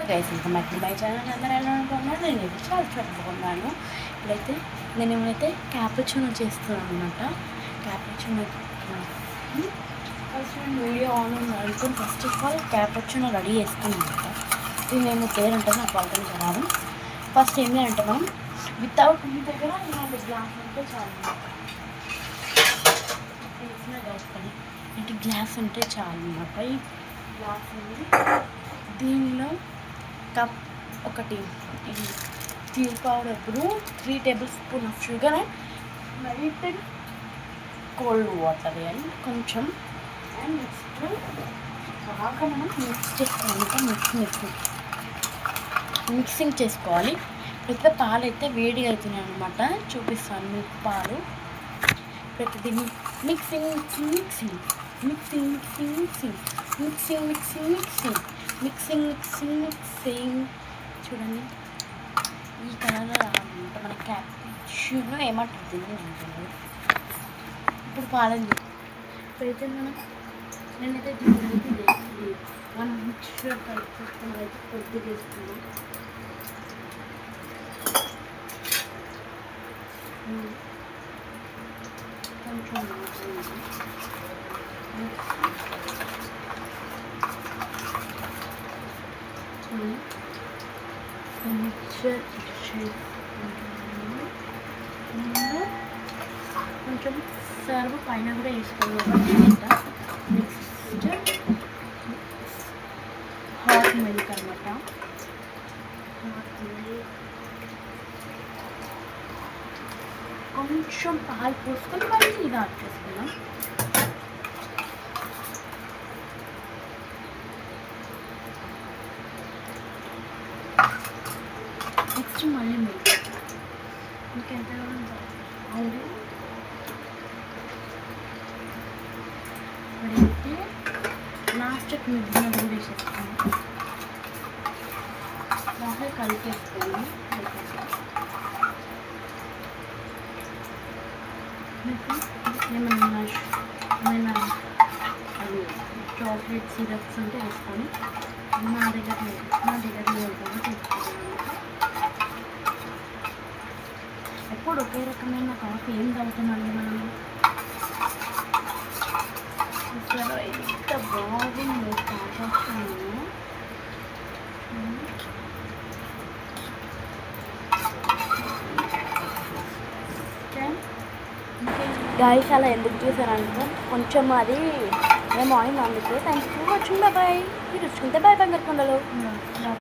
Guys ఇంకా my channel అందరూ ఎలా అనుకున్నాను. నేనైతే చాలా బాగున్నాను. ఇప్పుడైతే నేనేమైతే క్యాపుచినో చేస్తున్నాను అనమాట. క్యాపుచినో ఫస్ట్ నేను వీడియో ఆన్ అనుకుని first of all cappuccino ready చేసుకున్నాను అనమాట. ఇది నేను పేరంటే నాకు వాళ్ళకి రాదు. ఫస్ట్ ఏంటి అంటే మనం వితౌట్ మీ దగ్గర ఇలాంటి గ్లాస్ ఉంటే చాలు. తెలిసిన గ్యాస్ కానీ ఇంటి గ్లాస్ ఉంటే చాలు అనమాట. ఈ గ్లాస్ అనేది దీనిలో కప్ ఒకటి tea powder 3 tablespoon of sugar and light cold water వేయాలి కొంచెం. అండ్ నెక్స్ట్ బాగా మనం మిక్స్ చేసుకోవాలి. మిక్సింగ్ చేసుకోవాలి. ఇప్పుడు పాలు అయితే వేడి అవుతున్నాయి అనమాట. చూపిస్తాను మీకు పాలు. ప్రతి దీన్ని మిక్సింగ్ చూడండి. ఈ కలర్లో రావాలన్నమాట. మన క్యాప్యూచినో ఏమంటుంది ఉంటుంది. ఇప్పుడు పాలండి. ఇప్పుడైతే నేనైతే దీన్ని మనం మిక్చర్ కలిపి చేసుకుని అయితే కొద్దిగా వేసుకున్నాం. కొంచెం మిక్చర్ కొంచెం సర్వ్ పైన కూడా వేసుకోవాలన్నమాట. నెక్స్ట్ హాట్ మిల్క్ అనమాట. కొంచెం పాలు పోసుకొని మళ్ళీ ఇది యాడ్ చేసుకున్నాం. నెక్స్ట్ మళ్ళీ మిల్క్ ఇంకెంత అవును ఇప్పుడైతే లాస్ట్కి మిగిలిన కూడా వేసేస్తాను. బాగా కలిపేస్తాను. మీకు ఏమైనా అవి చాక్లెట్ సిరప్స్ ఉంటే వేసుకొని నా దగ్గర కూడా తీసుకుంటాను. ఎప్పుడు ఒకే రకమైన కాఫీ ఏం తాగుతామండి మనం. అసలు ఎంత బాగుందో కాఫీ. గాయస్ అలా ఎందుకు చూసారంటే కొంచెం అది ఏమో అయింది అందుకు. Thanks for watching. బాయ్. మీరు చూసుకుంటే బాయ్ బంగారు కొండలు.